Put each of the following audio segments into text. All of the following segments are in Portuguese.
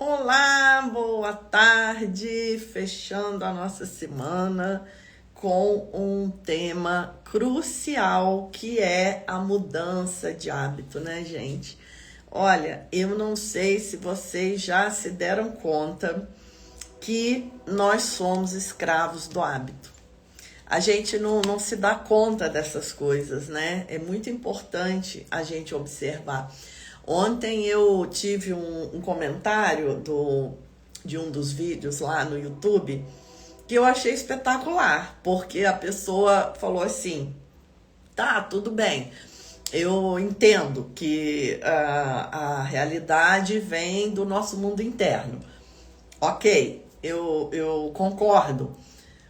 Olá, boa tarde, fechando a nossa semana com um tema crucial que é a mudança de hábito, né, gente? Olha, eu não sei se vocês já se deram conta que nós somos escravos do hábito. A gente não se dá conta dessas coisas, né? É muito importante a gente observar. Ontem eu tive um comentário de um dos vídeos lá no YouTube que eu achei espetacular, porque a pessoa falou assim: tá, tudo bem, eu entendo que a realidade vem do nosso mundo interno. Ok, eu concordo,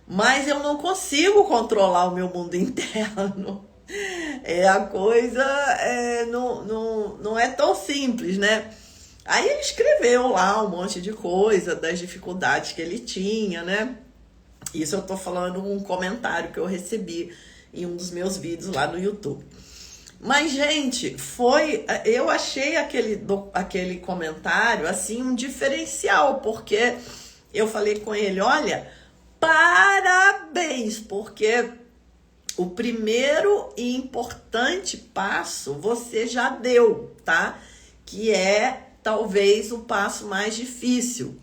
mas eu não consigo controlar o meu mundo interno. A coisa não é tão simples, né? Aí ele escreveu lá um monte de coisa, das dificuldades que ele tinha, né? Isso eu tô falando um comentário que eu recebi em um dos meus vídeos lá no YouTube. Mas, gente, eu achei aquele comentário, assim, um diferencial, porque eu falei com ele, olha, parabéns, porque o primeiro e importante passo você já deu, tá? Que é talvez o passo mais difícil,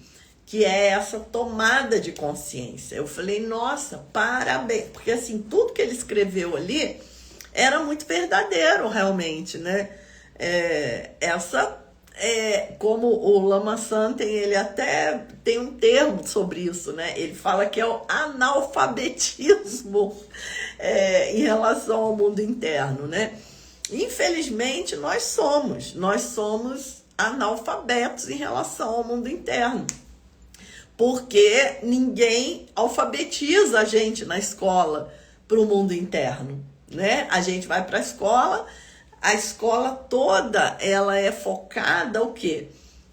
que é essa tomada de consciência. Eu falei, nossa, parabéns, porque assim, tudo que ele escreveu ali era muito verdadeiro, realmente, né? Como o Lama Santen, ele até tem um termo sobre isso, né? Ele fala que é o analfabetismo em relação ao mundo interno, né? Infelizmente, nós somos analfabetos em relação ao mundo interno, porque ninguém alfabetiza a gente na escola para o mundo interno, né? A gente vai para a escola toda ela é focada o quê?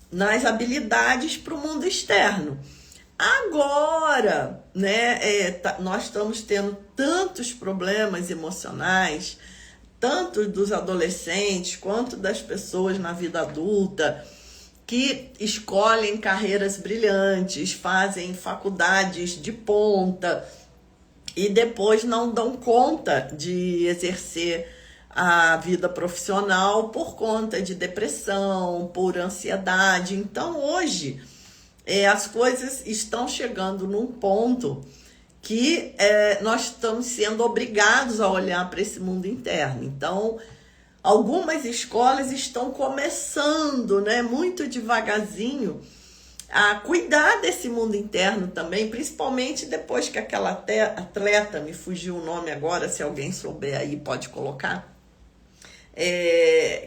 Nas habilidades para o mundo externo. Agora, né, nós estamos tendo tantos problemas emocionais, tanto dos adolescentes quanto das pessoas na vida adulta, que escolhem carreiras brilhantes, fazem faculdades de ponta e depois não dão conta de exercer a vida profissional por conta de depressão, por ansiedade. Então, hoje, as coisas estão chegando num ponto que nós estamos sendo obrigados a olhar para esse mundo interno. Então, algumas escolas estão começando, né, muito devagarzinho, a cuidar desse mundo interno também, principalmente depois que aquela atleta, me fugiu o nome agora, se alguém souber aí pode colocar,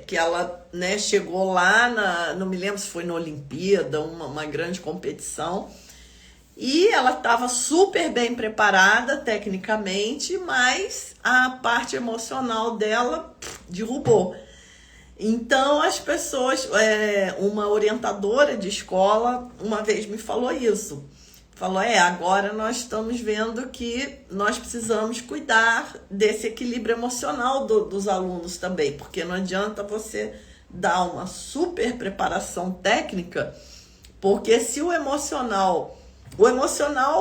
que ela, né, chegou lá, não me lembro se foi na Olimpíada, uma grande competição, e ela estava super bem preparada tecnicamente, mas a parte emocional dela derrubou. Então as pessoas, uma orientadora de escola uma vez me falou isso. Falou, agora nós estamos vendo que nós precisamos cuidar desse equilíbrio emocional dos alunos também, porque não adianta você dar uma super preparação técnica, porque se o emocional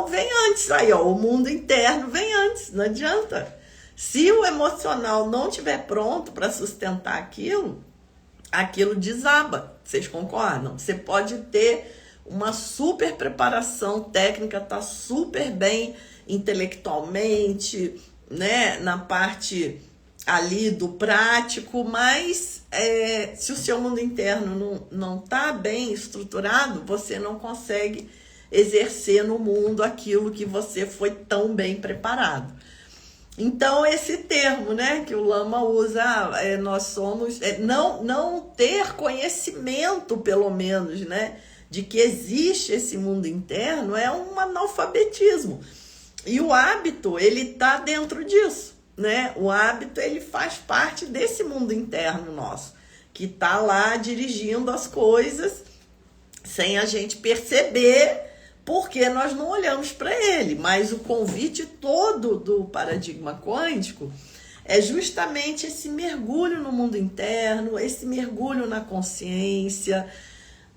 vem antes, aí ó, o mundo interno vem antes, não adianta. Se o emocional não estiver pronto para sustentar aquilo desaba, vocês concordam? Você pode ter uma super preparação técnica, tá super bem intelectualmente, né, na parte ali do prático, mas se o seu mundo interno não tá bem estruturado, você não consegue exercer no mundo aquilo que você foi tão bem preparado. Então, esse termo, né, que o Lama usa, nós somos, não ter conhecimento, pelo menos, né, de que existe esse mundo interno é um analfabetismo. E o hábito, ele está dentro disso, né? O hábito, ele faz parte desse mundo interno nosso, que está lá dirigindo as coisas sem a gente perceber, porque nós não olhamos para ele. Mas o convite todo do paradigma quântico é justamente esse mergulho no mundo interno, esse mergulho na consciência,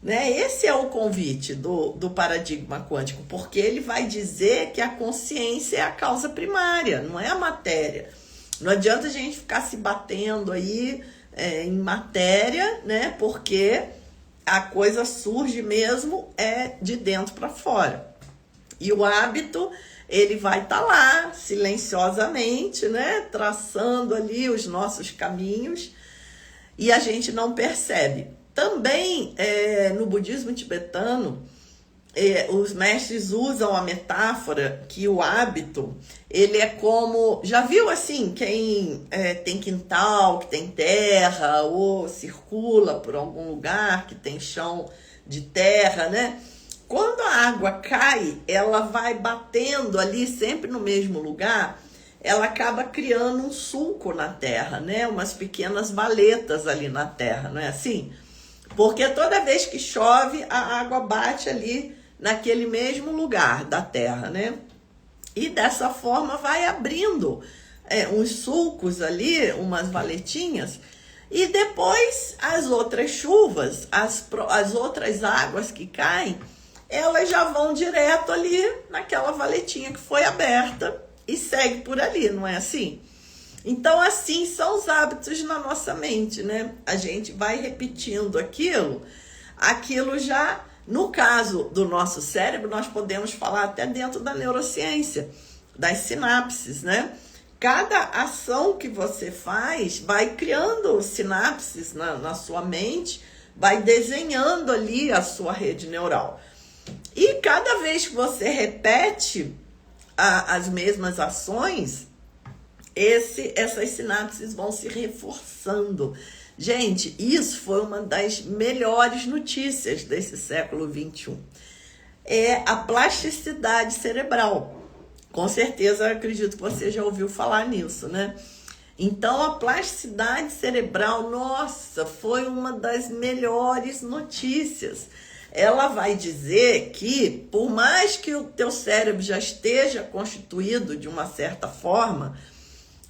né? Esse é o convite do paradigma quântico, porque ele vai dizer que a consciência é a causa primária, não é a matéria. Não adianta a gente ficar se batendo aí em matéria, né? Porque a coisa surge mesmo de dentro para fora. E o hábito, ele vai estar lá, silenciosamente, né? Traçando ali os nossos caminhos e a gente não percebe. Também, no budismo tibetano, os mestres usam a metáfora que o hábito, ele é como... Já viu assim, quem tem quintal, que tem terra, ou circula por algum lugar que tem chão de terra, né? Quando a água cai, ela vai batendo ali sempre no mesmo lugar, ela acaba criando um sulco na terra, né? Umas pequenas valetas ali na terra, não é assim? Porque toda vez que chove, a água bate ali naquele mesmo lugar da terra, né? E dessa forma vai abrindo uns sulcos ali, umas valetinhas, e depois as outras chuvas, as outras águas que caem, elas já vão direto ali naquela valetinha que foi aberta e segue por ali, não é assim? Então, assim são os hábitos na nossa mente, né? A gente vai repetindo aquilo já... No caso do nosso cérebro, nós podemos falar até dentro da neurociência, das sinapses, né? Cada ação que você faz vai criando sinapses na sua mente, vai desenhando ali a sua rede neural. E cada vez que você repete as mesmas ações, essas sinapses vão se reforçando. Gente, isso foi uma das melhores notícias desse século XXI. É a plasticidade cerebral. Com certeza, acredito que você já ouviu falar nisso, né? Então, a plasticidade cerebral, nossa, foi uma das melhores notícias. Ela vai dizer que, por mais que o teu cérebro já esteja constituído de uma certa forma,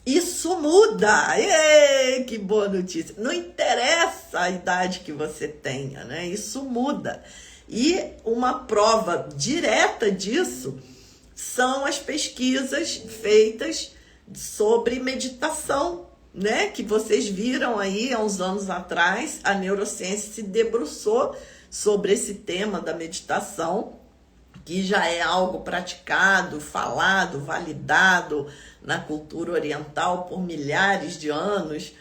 isso muda. Ei, que boa notícia. Não interessa a idade que você tenha, né? Isso muda. E uma prova direta disso são as pesquisas feitas sobre meditação, né? Que vocês viram aí há uns anos atrás, a neurociência se debruçou sobre esse tema da meditação, que já é algo praticado, falado, validado na cultura oriental por milhares de anos.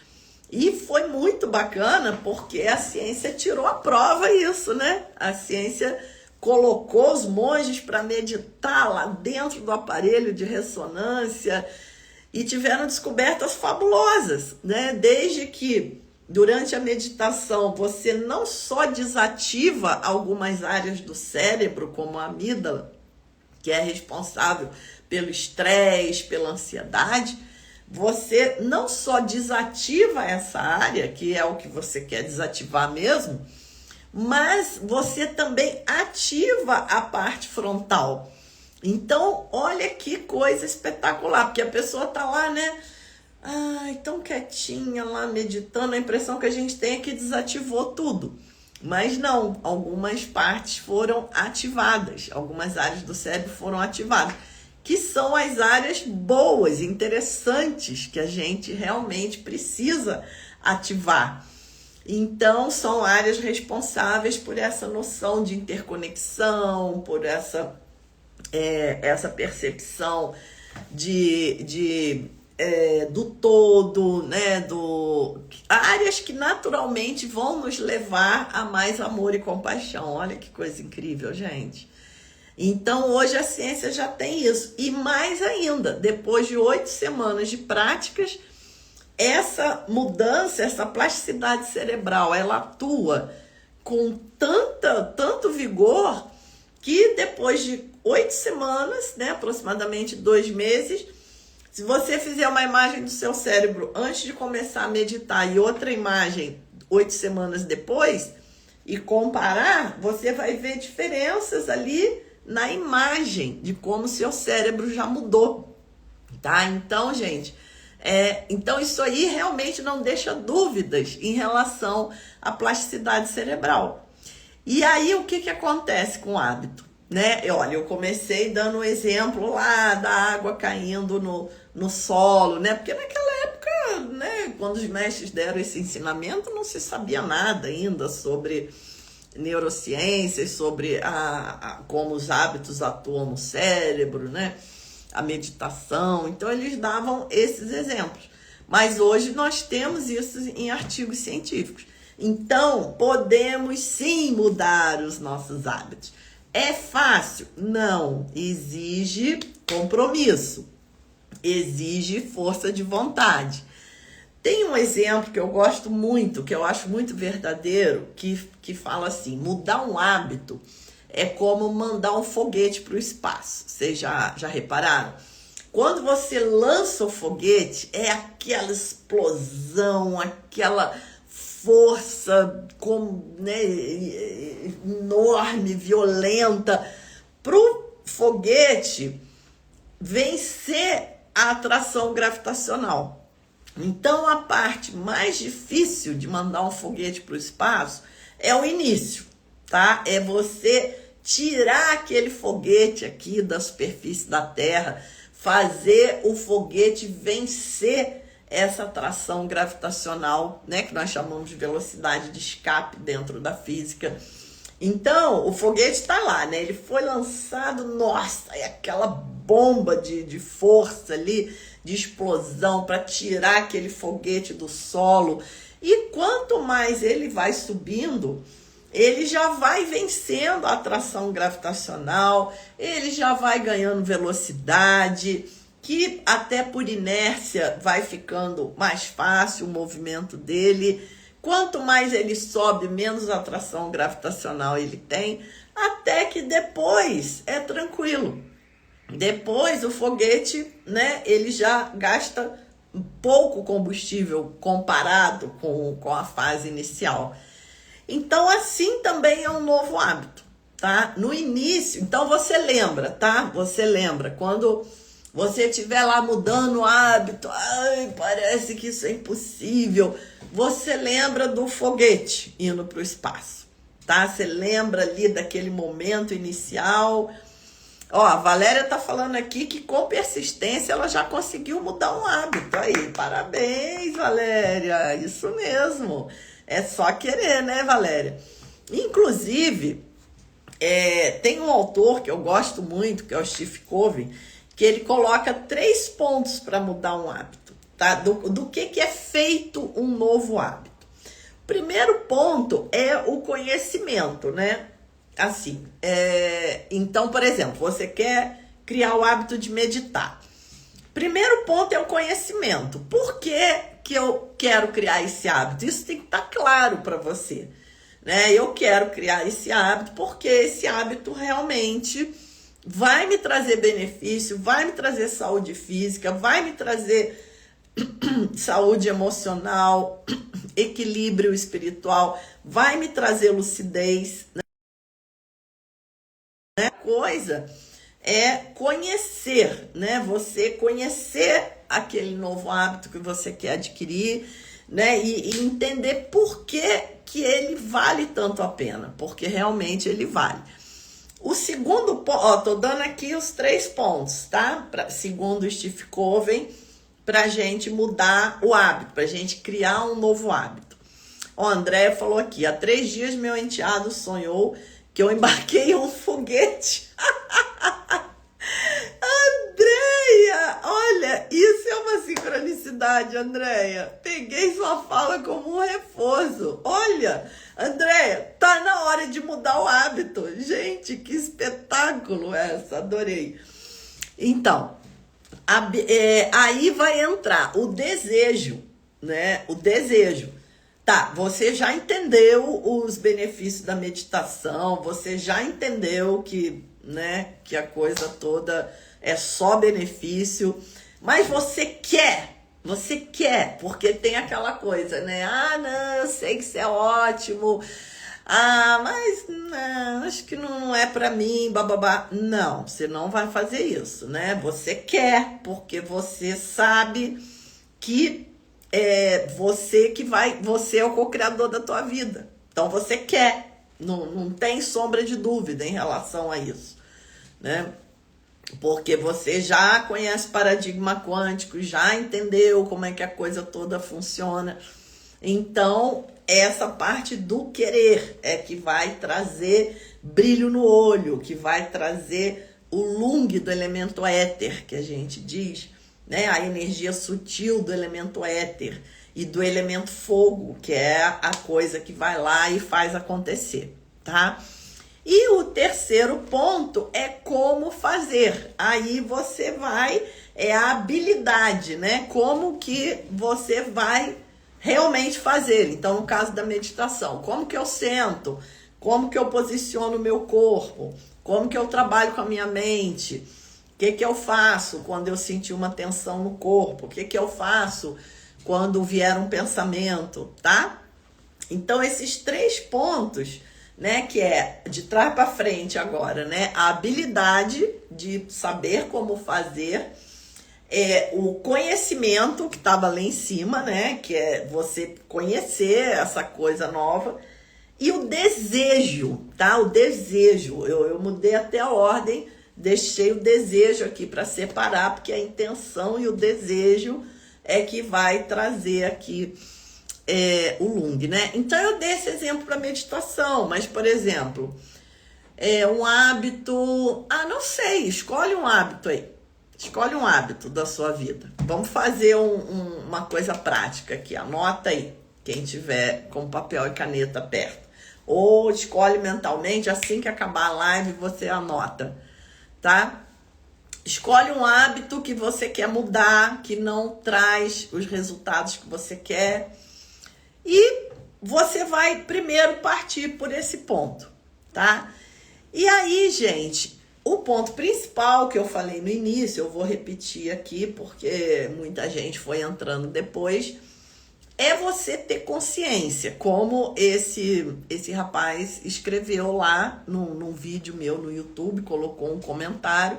E foi muito bacana porque a ciência tirou à prova isso, né? A ciência colocou os monges para meditar lá dentro do aparelho de ressonância e tiveram descobertas fabulosas, né? Desde que durante a meditação você não só desativa algumas áreas do cérebro, como a amígdala, que é responsável pelo estresse, pela ansiedade, você não só desativa essa área, que é o que você quer desativar mesmo, mas você também ativa a parte frontal. Então, olha que coisa espetacular, porque a pessoa tá lá, né? Ai, tão quietinha lá, meditando, a impressão que a gente tem é que desativou tudo. Mas não, algumas partes foram ativadas, algumas áreas do cérebro foram ativadas, que são as áreas boas, interessantes, que a gente realmente precisa ativar. Então, são áreas responsáveis por essa noção de interconexão, por essa percepção do todo, né? Áreas que naturalmente vão nos levar a mais amor e compaixão. Olha que coisa incrível, gente. Então, hoje a ciência já tem isso. E mais ainda, depois de 8 semanas de práticas, essa mudança, essa plasticidade cerebral, ela atua com tanto vigor que depois de 8 semanas, né, aproximadamente 2 meses, se você fizer uma imagem do seu cérebro antes de começar a meditar e outra imagem 8 semanas depois e comparar, você vai ver diferenças ali na imagem de como seu cérebro já mudou, tá? Então, gente, então isso aí realmente não deixa dúvidas em relação à plasticidade cerebral. E aí, o que acontece com o hábito? Né? Olha, eu comecei dando um exemplo lá da água caindo no solo, né? Porque naquela época, né, quando os mestres deram esse ensinamento, não se sabia nada ainda sobre neurociências, sobre como os hábitos atuam no cérebro, né? A meditação. Então, eles davam esses exemplos. Mas hoje nós temos isso em artigos científicos. Então, podemos sim mudar os nossos hábitos. É fácil? Não. Exige compromisso. Exige força de vontade. Tem um exemplo que eu gosto muito, que eu acho muito verdadeiro, que fala assim: mudar um hábito é como mandar um foguete para o espaço. Vocês já repararam? Quando você lança o foguete, é aquela explosão, aquela força né, enorme, violenta. Para o foguete vencer a atração gravitacional. Então, a parte mais difícil de mandar um foguete para o espaço é o início, tá? É você tirar aquele foguete aqui da superfície da Terra, fazer o foguete vencer essa atração gravitacional, né, que nós chamamos de velocidade de escape dentro da física. Então, o foguete está lá, né? Ele foi lançado, nossa, é aquela bomba de força ali, de explosão para tirar aquele foguete do solo. E quanto mais ele vai subindo, ele já vai vencendo a atração gravitacional, ele já vai ganhando velocidade, que até por inércia vai ficando mais fácil o movimento dele. Quanto mais ele sobe, menos atração gravitacional ele tem, até que depois é tranquilo. Depois o foguete, né, ele já gasta pouco combustível comparado com a fase inicial. Então, assim também é um novo hábito, tá? No início, então você lembra, tá? Você lembra, quando você estiver lá mudando o hábito, ai, parece que isso é impossível, você lembra do foguete indo para o espaço, tá? Você lembra ali daquele momento inicial. Ó, a Valéria tá falando aqui que com persistência ela já conseguiu mudar um hábito. Aí, parabéns, Valéria, isso mesmo. É só querer, né, Valéria? Inclusive, tem um autor que eu gosto muito, que é o Steve Covey, que ele coloca 3 pontos para mudar um hábito, tá? Do que é feito um novo hábito. O primeiro ponto é o conhecimento, né? Assim, então, por exemplo, você quer criar o hábito de meditar. Primeiro ponto é o conhecimento. Por que eu quero criar esse hábito? Isso tem que estar claro para você, né? Eu quero criar esse hábito porque esse hábito realmente vai me trazer benefício, vai me trazer saúde física, vai me trazer saúde emocional, equilíbrio espiritual, vai me trazer lucidez, né? Coisa é conhecer, né? Você conhecer aquele novo hábito que você quer adquirir, né? E entender por que ele vale tanto a pena, porque realmente ele vale. O segundo ponto, tô dando aqui os 3 pontos, tá? Segundo o Steve Covey, pra gente mudar o hábito, pra gente criar um novo hábito. Ó, a Andréia falou aqui: há 3 dias meu enteado sonhou que eu embarquei em um foguete. Andréia, olha, isso é uma sincronicidade, Andréia. Peguei sua fala como um reforço. Olha, Andréia, tá na hora de mudar o hábito. Gente, que espetáculo essa, adorei. Então, aí vai entrar o desejo, né? O desejo. Tá, você já entendeu os benefícios da meditação, você já entendeu que, né, que a coisa toda é só benefício, mas você quer, porque tem aquela coisa, né? Ah, não, eu sei que isso é ótimo, mas não, acho que não é pra mim, bababá. Não, você não vai fazer isso, né? Você quer, porque você sabe que você é o co-criador da tua vida. Então você quer, Não tem sombra de dúvida em relação a isso, né? Porque você já conhece paradigma quântico, já entendeu como é que a coisa toda funciona. Então, essa parte do querer é que vai trazer brilho no olho, que vai trazer o lung do elemento éter, que a gente diz, né? A energia sutil do elemento éter e do elemento fogo, que é a coisa que vai lá e faz acontecer, tá? E o terceiro ponto é como fazer. Aí você vai, é a habilidade, né? Como que você vai realmente fazer. Então, no caso da meditação, como que eu sento? Como que eu posiciono o meu corpo? Como que eu trabalho com a minha mente? O que que eu faço quando eu sentir uma tensão no corpo? O que que eu faço quando vier um pensamento, tá? Então, esses 3 pontos, né, que é de trás para frente agora, né? A habilidade de saber como fazer, o conhecimento que estava lá em cima, né? Que é você conhecer essa coisa nova. E o desejo, tá? O desejo. Eu mudei até a ordem, deixei o desejo aqui para separar, porque a intenção e o desejo é que vai trazer aqui o lung, né? Então eu dei esse exemplo para meditação, mas, por exemplo, um hábito... Ah, não sei, escolhe um hábito aí. Escolhe um hábito da sua vida. Vamos fazer uma coisa prática aqui. Anota aí, quem tiver com papel e caneta perto. Ou escolhe mentalmente, assim que acabar a live você anota, tá? Escolhe um hábito que você quer mudar, que não traz os resultados que você quer. E você vai primeiro partir por esse ponto, tá? E aí, gente, o ponto principal que eu falei no início, eu vou repetir aqui porque muita gente foi entrando depois, é você ter consciência, como esse rapaz escreveu lá num vídeo meu no YouTube, colocou um comentário,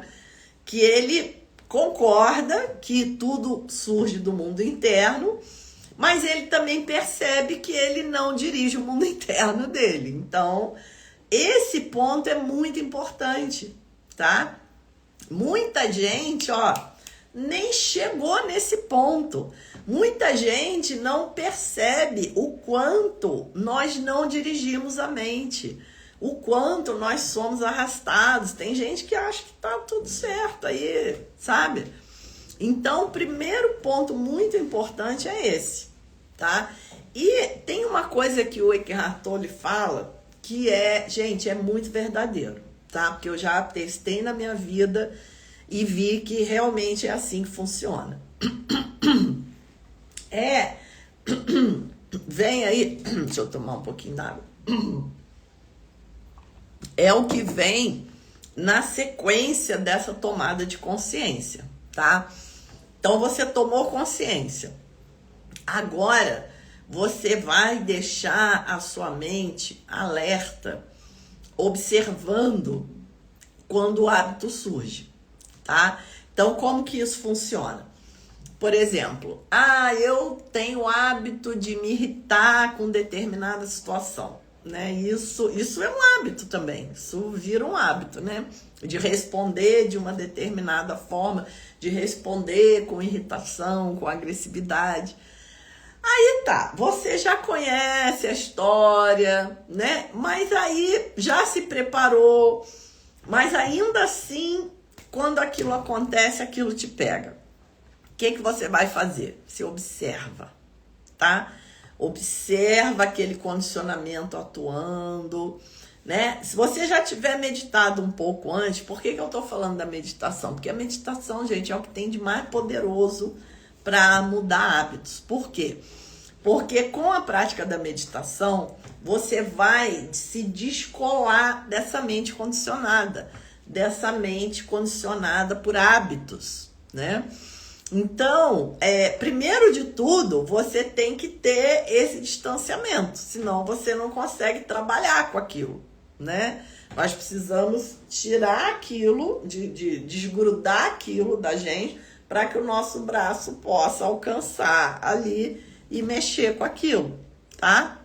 que ele concorda que tudo surge do mundo interno, mas ele também percebe que ele não dirige o mundo interno dele. Então, esse ponto é muito importante, tá? Muita gente, nem chegou nesse ponto. Muita gente não percebe o quanto nós não dirigimos a mente, o quanto nós somos arrastados. Tem gente que acha que tá tudo certo aí, sabe? Então, o primeiro ponto muito importante é esse, tá? E tem uma coisa que o Eckhart Tolle fala que gente, é muito verdadeiro, tá? Porque eu já testei na minha vida e vi que realmente é assim que funciona. Vem aí, deixa eu tomar um pouquinho d'água. É o que vem na sequência dessa tomada de consciência, tá? Então você tomou consciência. Agora você vai deixar a sua mente alerta, observando quando o hábito surge, tá? Então como que isso funciona? Por exemplo, eu tenho o hábito de me irritar com determinada situação, né? Isso é um hábito também, isso vira um hábito, né? De responder de uma determinada forma, de responder com irritação, com agressividade. Aí tá, você já conhece a história, né? Mas aí já se preparou, mas ainda assim, quando aquilo acontece, aquilo te pega. O que você vai fazer? Você observa, tá? Observa aquele condicionamento atuando, né? Se você já tiver meditado um pouco antes, por que eu tô falando da meditação? Porque a meditação, gente, é o que tem de mais poderoso para mudar hábitos. Por quê? Porque com a prática da meditação, você vai se descolar dessa mente condicionada por hábitos, né? Então, primeiro de tudo, você tem que ter esse distanciamento, senão você não consegue trabalhar com aquilo, né? Nós precisamos tirar aquilo, desgrudar aquilo da gente, para que o nosso braço possa alcançar ali e mexer com aquilo, tá?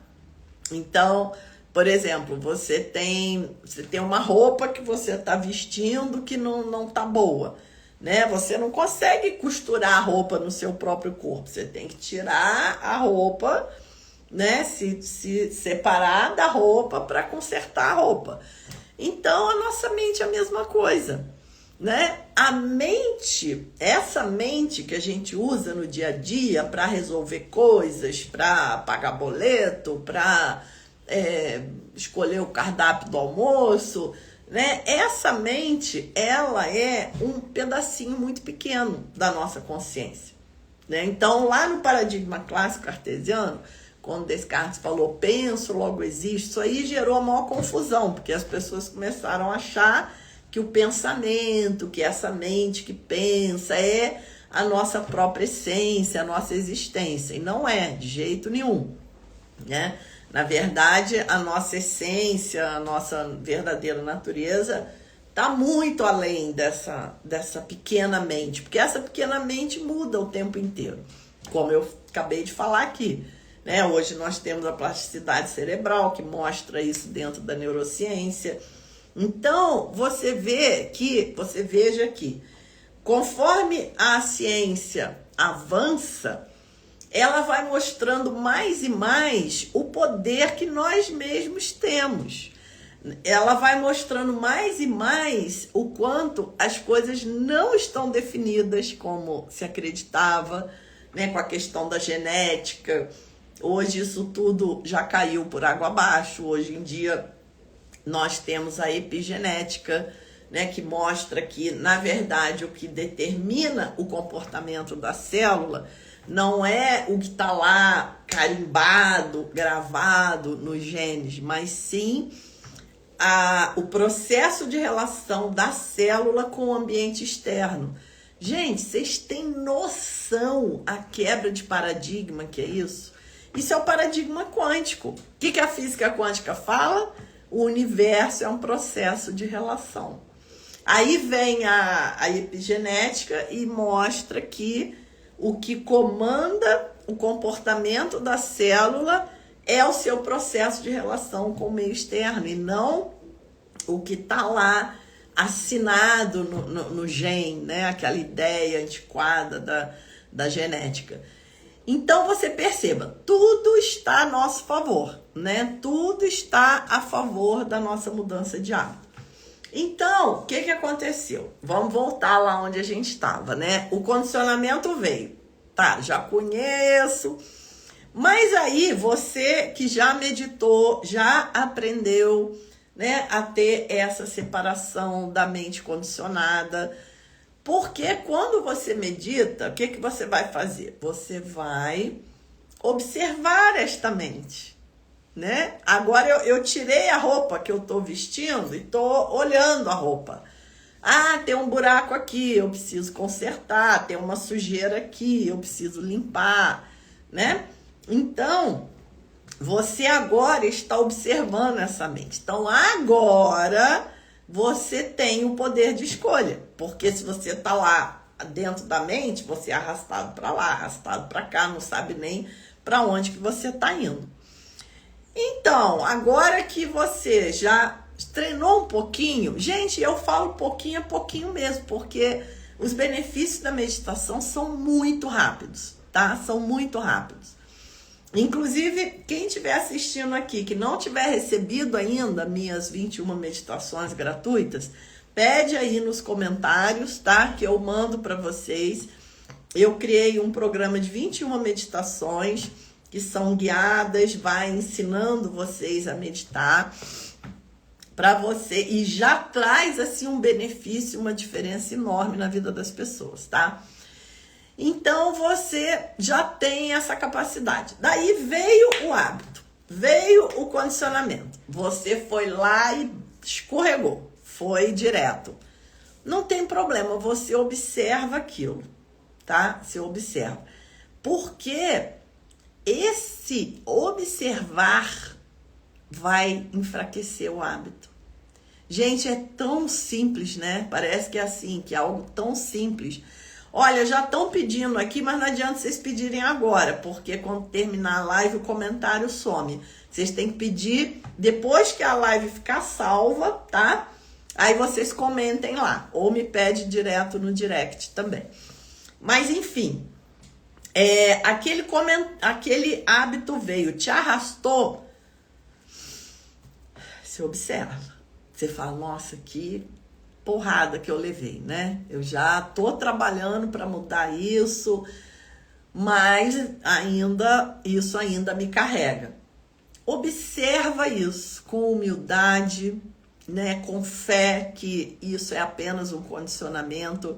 Então, Por exemplo, você tem uma roupa que você está vestindo que não tá boa, né? Você não consegue costurar a roupa no seu próprio corpo. Você tem que tirar a roupa, né? Se separar da roupa para consertar a roupa. Então, a nossa mente é a mesma coisa, né? A mente, essa mente que a gente usa no dia a dia para resolver coisas, para pagar boleto, para escolher o cardápio do almoço, né? Essa mente, ela é um pedacinho muito pequeno da nossa consciência, né? Então, lá no paradigma clássico cartesiano, quando Descartes falou penso, logo existe, isso aí gerou a maior confusão, porque as pessoas começaram a achar que o pensamento, que essa mente que pensa é a nossa própria essência, a nossa existência. E não é, de jeito nenhum, né? Na verdade, a nossa essência, a nossa verdadeira natureza está muito além dessa pequena mente, porque essa pequena mente muda o tempo inteiro, como eu acabei de falar aqui, né? Hoje nós temos a plasticidade cerebral, que mostra isso dentro da neurociência. Então, você veja que, conforme a ciência avança, ela vai mostrando mais e mais o poder que nós mesmos temos. Ela vai mostrando mais e mais o quanto as coisas não estão definidas como se acreditava, né, com a questão da genética. Hoje isso tudo já caiu por água abaixo. Hoje em dia nós temos a epigenética, né, que mostra que, na verdade, o que determina o comportamento da célula não é o que está lá carimbado, gravado nos genes, mas sim o processo de relação da célula com o ambiente externo. Gente, vocês têm noção a quebra de paradigma que é isso? Isso é o paradigma quântico. O que a física quântica fala? O universo é um processo de relação. Aí vem a epigenética e mostra que o que comanda o comportamento da célula é o seu processo de relação com o meio externo e não o que está lá assinado no gene, né? Aquela ideia antiquada da genética. Então você perceba, tudo está a nosso favor, né? Tudo está a favor da nossa mudança de hábito. Então, o que aconteceu? Vamos voltar lá onde a gente estava, né? O condicionamento veio. Tá, já conheço. Mas aí, você que já meditou, já aprendeu, né, a ter essa separação da mente condicionada. Porque quando você medita, o que você vai fazer? Você vai observar esta mente, né? Agora eu tirei a roupa que eu tô vestindo e tô olhando a roupa. Ah, tem um buraco aqui, eu preciso consertar. Tem uma sujeira aqui, eu preciso limpar, né? Então, você agora está observando essa mente. Então, agora você tem o poder de escolha. Porque se você tá lá dentro da mente, você é arrastado para lá, arrastado para cá, não sabe nem para onde que você tá indo. Então, agora que você já treinou um pouquinho, gente, eu falo pouquinho a pouquinho mesmo, porque os benefícios da meditação são muito rápidos, tá? São muito rápidos. Inclusive, quem estiver assistindo aqui, que não tiver recebido ainda minhas 21 meditações gratuitas, pede aí nos comentários, tá? Que eu mando para vocês. Eu criei um programa de 21 meditações que são guiadas, vai ensinando vocês a meditar para você e já traz assim um benefício, uma diferença enorme na vida das pessoas, tá? Então você já tem essa capacidade. Daí veio o hábito, veio o condicionamento. Você foi lá e escorregou, foi direto. Não tem problema, você observa aquilo, tá? Você observa. Porque esse observar vai enfraquecer o hábito. Gente, é tão simples, né? Parece que é assim, que é algo tão simples. Olha, já estão pedindo aqui, mas não adianta vocês pedirem agora, porque quando terminar a live o comentário some. Vocês têm que pedir depois que a live ficar salva, tá? Aí vocês comentem lá, ou me pede direto no direct também. Mas enfim, aquele hábito veio, te arrastou. Você observa, você fala, nossa, que porrada que eu levei, né? Eu já tô trabalhando para mudar isso, mas isso ainda me carrega. Observa isso com humildade, né? Com fé que isso é apenas um condicionamento.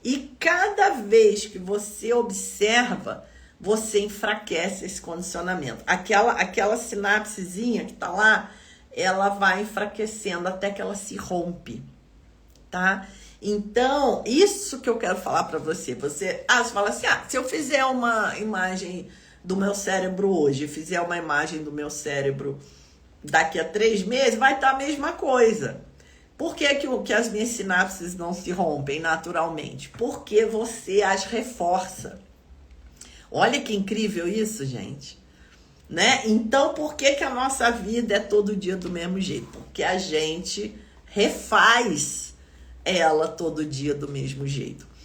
E cada vez que você observa, você enfraquece esse condicionamento. Aquela sinapsezinha que tá lá, ela vai enfraquecendo até que ela se rompe, tá? Então, isso que eu quero falar para você. Você fala assim, se eu fizer uma imagem do meu cérebro hoje, fizer uma imagem do meu cérebro daqui a 3 meses, vai estar a mesma coisa. Por que as minhas sinapses não se rompem naturalmente? Porque você as reforça. Olha que incrível isso, gente. Né? Então, por que a nossa vida é todo dia do mesmo jeito? Porque a gente refaz ela todo dia do mesmo jeito.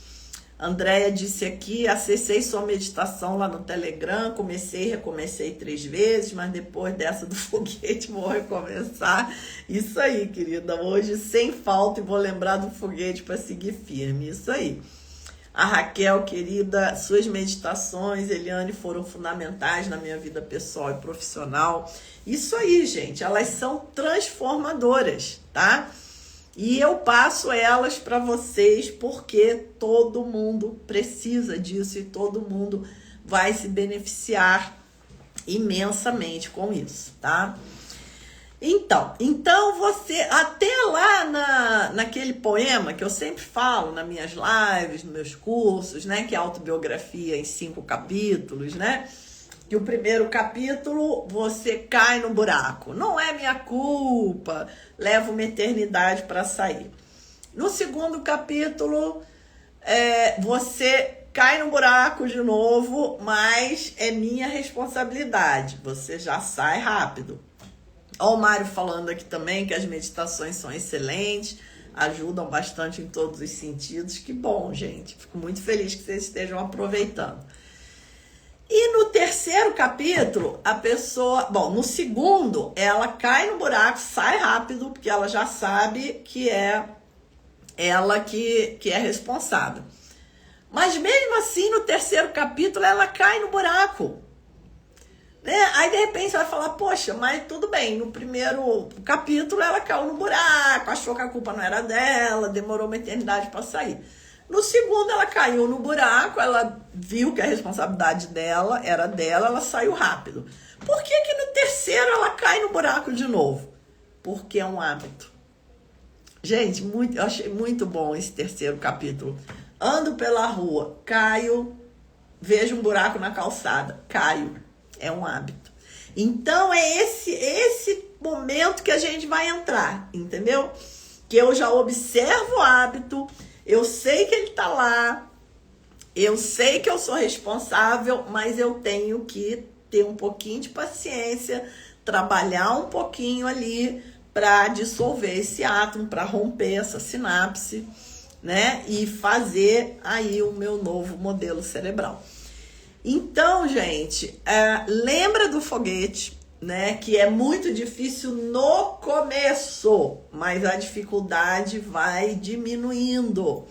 Andréia disse aqui, acessei sua meditação lá no Telegram, comecei e recomecei 3 vezes, mas depois dessa do foguete vou recomeçar. Isso aí, querida, hoje sem falta e vou lembrar do foguete para seguir firme, isso aí. A Raquel, querida, suas meditações, Eliane, foram fundamentais na minha vida pessoal e profissional. Isso aí, gente, elas são transformadoras, tá? E eu passo elas para vocês porque todo mundo precisa disso e todo mundo vai se beneficiar imensamente com isso, tá? Então você, até lá naquele poema que eu sempre falo nas minhas lives, nos meus cursos, né? Que é autobiografia em 5 capítulos, né? Que o primeiro capítulo, você cai no buraco. Não é minha culpa, leva uma eternidade para sair. No segundo capítulo, você cai no buraco de novo, mas é minha responsabilidade. Você já sai rápido. Olha o Mário falando aqui também que as meditações são excelentes, ajudam bastante em todos os sentidos. Que bom, gente. Fico muito feliz que vocês estejam aproveitando. E no terceiro capítulo, a pessoa... Bom, no segundo, ela cai no buraco, sai rápido, porque ela já sabe que é ela que é responsável. Mas mesmo assim, no terceiro capítulo, ela cai no buraco. Né? Aí, de repente, você vai falar, poxa, mas tudo bem, no primeiro capítulo ela caiu no buraco, achou que a culpa não era dela, demorou uma eternidade para sair. No segundo, ela caiu no buraco, ela viu que a responsabilidade dela era dela, ela saiu rápido. Por que no terceiro ela cai no buraco de novo? Porque é um hábito. Gente, eu achei muito bom esse terceiro capítulo. Ando pela rua, caio, vejo um buraco na calçada, caio. É um hábito. Então, é esse momento que a gente vai entrar, entendeu? Que eu já observo o hábito, eu sei que ele tá lá, eu sei que eu sou responsável, mas eu tenho que ter um pouquinho de paciência, trabalhar um pouquinho ali para dissolver esse átomo, para romper essa sinapse, né? E fazer aí o meu novo modelo cerebral. Então, gente, lembra do foguete, né? Que é muito difícil no começo, mas a dificuldade vai diminuindo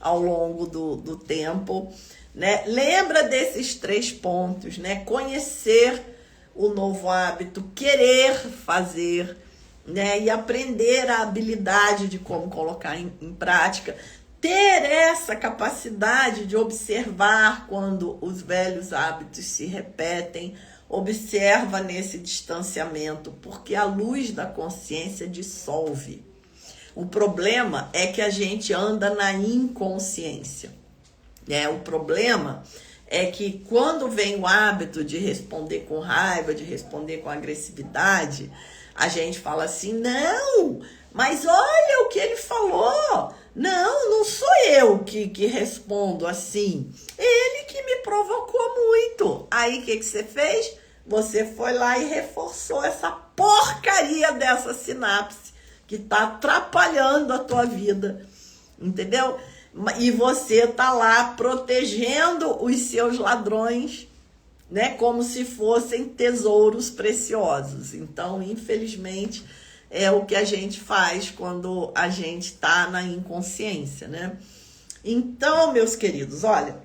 ao longo do tempo, né? Lembra desses 3 pontos, né? Conhecer o novo hábito, querer fazer, né? E aprender a habilidade de como colocar em prática. Ter essa capacidade de observar quando os velhos hábitos se repetem, observa nesse distanciamento, porque a luz da consciência dissolve. O problema é que a gente anda na inconsciência. O problema é que quando vem o hábito de responder com raiva, de responder com agressividade, a gente fala assim, não, mas olha o que ele falou. Não sou eu que respondo assim. Ele que me provocou muito. Aí o que você fez? você foi lá e reforçou essa porcaria dessa sinapse que tá atrapalhando a tua vida, entendeu? E você tá lá protegendo os seus ladrões, né, como se fossem tesouros preciosos. Então, infelizmente, é o que a gente faz quando a gente tá na inconsciência, né? Então, meus queridos, olha,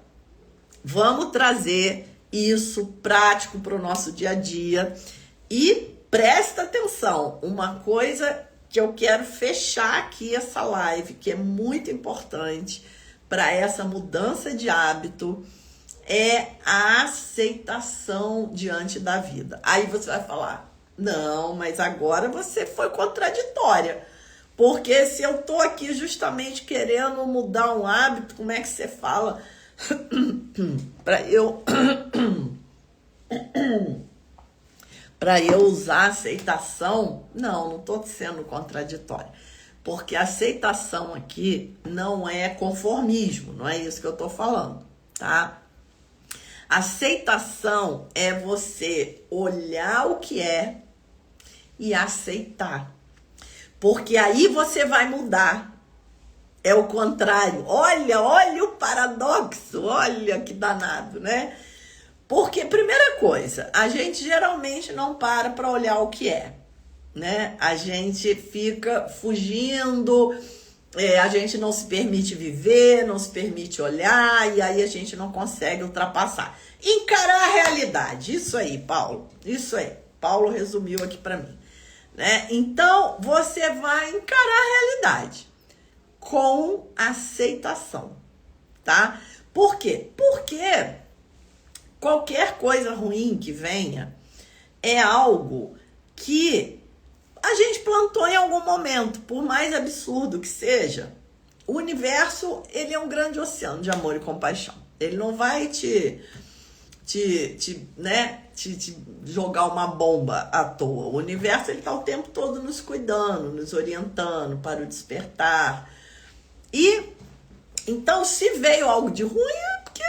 vamos trazer isso prático para o nosso dia a dia e presta atenção, uma coisa que eu quero fechar aqui essa live, que é muito importante para essa mudança de hábito, é a aceitação diante da vida. Aí você vai falar, não, mas agora você foi contraditória, porque se eu tô aqui justamente querendo mudar um hábito, como é que você fala para eu para eu usar aceitação? Não estou sendo contraditória, porque aceitação aqui não é conformismo, não é isso que eu estou falando, tá? Aceitação é você olhar o que é e aceitar, porque aí você vai mudar. É o contrário. Olha o paradoxo, olha que danado, né? Porque, primeira coisa, a gente geralmente não para olhar o que é, né? A gente fica fugindo, a gente não se permite viver, não se permite olhar, e aí a gente não consegue ultrapassar. Encarar a realidade, isso aí, Paulo, isso aí. Paulo resumiu aqui para mim, né? Então, você vai encarar a realidade com aceitação, tá? Por quê? Porque qualquer coisa ruim que venha é algo que a gente plantou em algum momento, por mais absurdo que seja. O universo, ele é um grande oceano de amor e compaixão. Ele não vai te jogar uma bomba à toa. O universo, ele tá o tempo todo nos cuidando, nos orientando para o despertar. E, então, se veio algo de ruim, é porque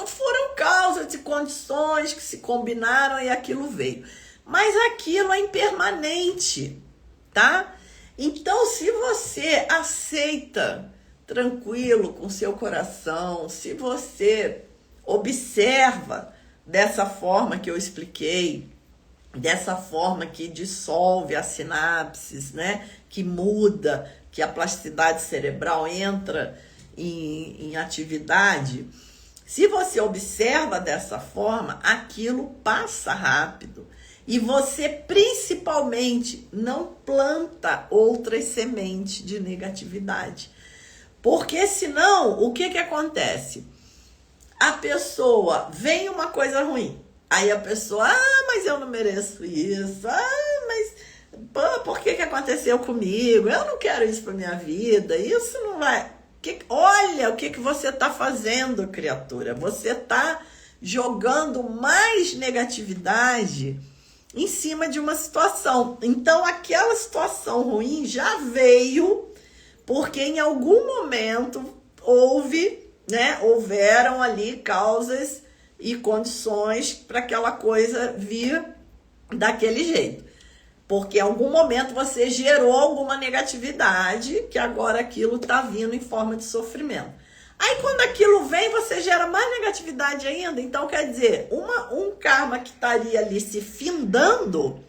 foram causas e condições que se combinaram e aquilo veio. Mas aquilo é impermanente, tá? Então, se você aceita tranquilo com seu coração, se você observa dessa forma que eu expliquei, dessa forma que dissolve as sinapses, né? Que muda, que a plasticidade cerebral entra em atividade. Se você observa dessa forma, aquilo passa rápido. E você, principalmente, não planta outras sementes de negatividade. Porque senão, o que acontece? A pessoa, vem uma coisa ruim. Aí a pessoa, mas eu não mereço isso. Mas por que aconteceu comigo? Eu não quero isso para minha vida. Isso não vai... Olha o que você está fazendo, criatura. Você está jogando mais negatividade em cima de uma situação. Então, aquela situação ruim já veio porque em algum momento houveram ali causas e condições para aquela coisa vir daquele jeito. Porque em algum momento você gerou alguma negatividade que agora aquilo está vindo em forma de sofrimento. Aí quando aquilo vem, você gera mais negatividade ainda. Então, quer dizer, um karma que estaria ali se findando,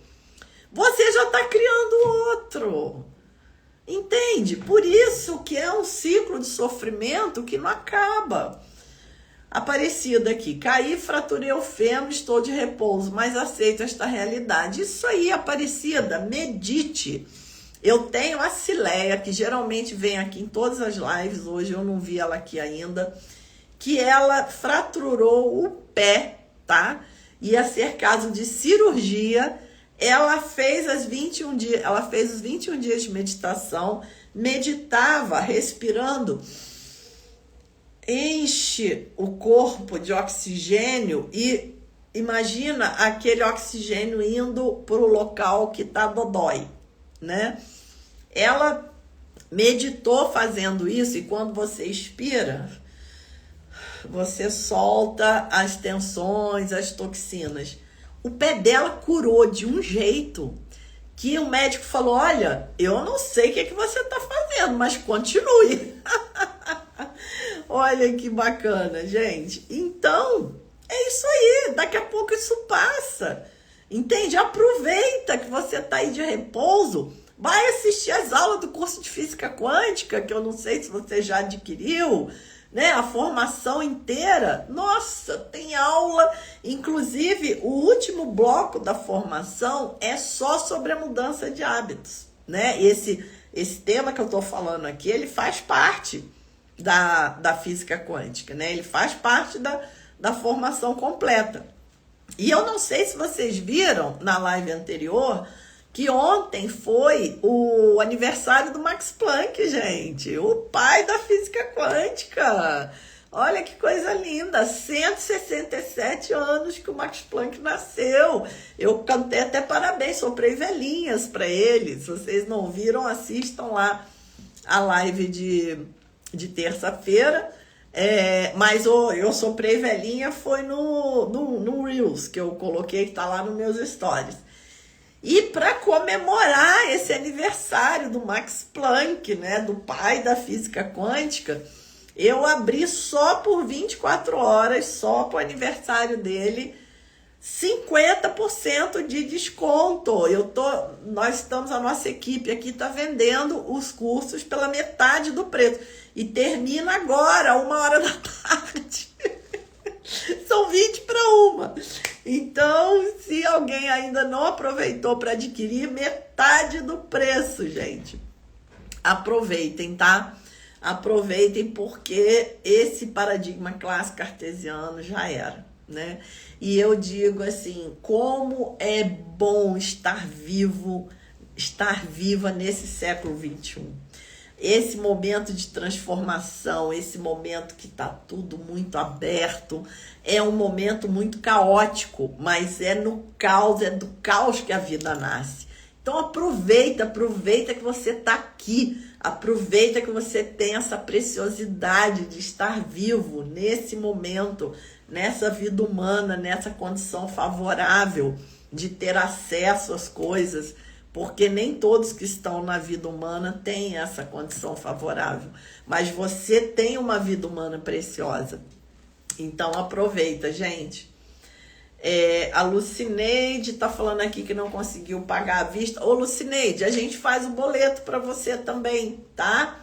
você já está criando outro. Entende? Por isso que é um ciclo de sofrimento que não acaba. Aparecida aqui, caí, fraturei o fêmur, estou de repouso, mas aceito esta realidade. Isso aí, Aparecida, medite. Eu tenho a Cileia, que geralmente vem aqui em todas as lives, hoje eu não vi ela aqui ainda, que ela fraturou o pé, tá? Ia ser caso de cirurgia. Ela fez os 21 dias de meditação, meditava respirando, enche o corpo de oxigênio e imagina aquele oxigênio indo para o local que tá dodói, né? Ela meditou fazendo isso e quando você expira, você solta as tensões, as toxinas. o pé dela curou de um jeito que o médico falou, olha, eu não sei o que você está fazendo, mas continue. Olha que bacana, gente. Então, é isso aí. Daqui a pouco isso passa. Entende? Aproveita que você está aí de repouso. Vai assistir as aulas do curso de Física Quântica, que eu não sei se você já adquiriu, né? A formação inteira. Nossa, tem aula. Inclusive, o último bloco da formação é só sobre a mudança de hábitos, né? Esse tema que eu estou falando aqui, ele faz parte da física quântica, né? Ele faz parte da formação completa. E eu não sei se vocês viram na live anterior que ontem foi o aniversário do Max Planck, gente, o pai da física quântica. Olha que coisa linda, 167 anos que o Max Planck nasceu. Eu cantei até parabéns, soprei velhinhas para ele. Se vocês não viram, assistam lá a live de terça-feira. Mas eu soprei velhinha foi no Reels, que eu coloquei, que tá lá nos meus stories. E para comemorar esse aniversário do Max Planck, né, do pai da física quântica, eu abri só por 24 horas, só para o aniversário dele, 50% de desconto. A nossa equipe aqui está vendendo os cursos pela metade do preço. E termina agora, 1h da tarde. São 20 para 1. Então, se alguém ainda não aproveitou para adquirir, metade do preço, gente. Aproveitem, tá? Aproveitem, porque esse paradigma clássico cartesiano já era, né? E eu digo assim, como é bom estar viva nesse século XXI. Esse momento de transformação, esse momento que está tudo muito aberto, é um momento muito caótico, mas é do caos que a vida nasce. Então aproveita que você está aqui, aproveita que você tem essa preciosidade de estar vivo nesse momento, nessa vida humana, nessa condição favorável de ter acesso às coisas, porque nem todos que estão na vida humana têm essa condição favorável, mas você tem uma vida humana preciosa. Então aproveita, gente. A Lucineide tá falando aqui que não conseguiu pagar à vista. Ô Lucineide, a gente faz o boleto para você também, tá?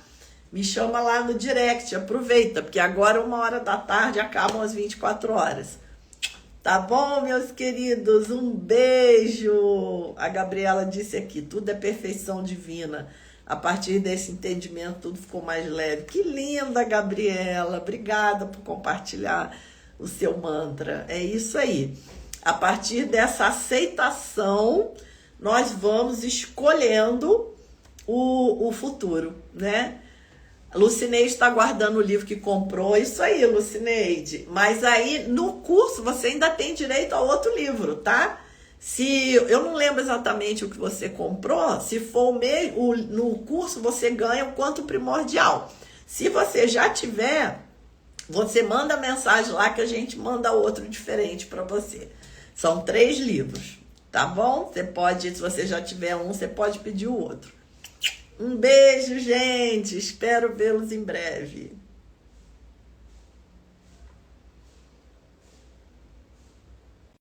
Me chama lá no direct, aproveita, porque agora 1h da tarde acabam as 24 horas. Tá bom, meus queridos? Um beijo! A Gabriela disse aqui, tudo é perfeição divina. A partir desse entendimento, tudo ficou mais leve. Que linda, Gabriela! Obrigada por compartilhar o seu mantra. É isso aí. A partir dessa aceitação, nós vamos escolhendo o futuro, né? Lucineide está guardando o livro que comprou. Isso aí, Lucineide. Mas aí, no curso, você ainda tem direito a outro livro, tá? Eu não lembro exatamente o que você comprou. Se for o mesmo, no curso, você ganha o quanto primordial. Se você já tiver, você manda mensagem lá que a gente manda outro diferente para você. São 3 livros, tá bom? Você pode, se você já tiver um, você pode pedir o outro. Um beijo, gente. Espero vê-los em breve.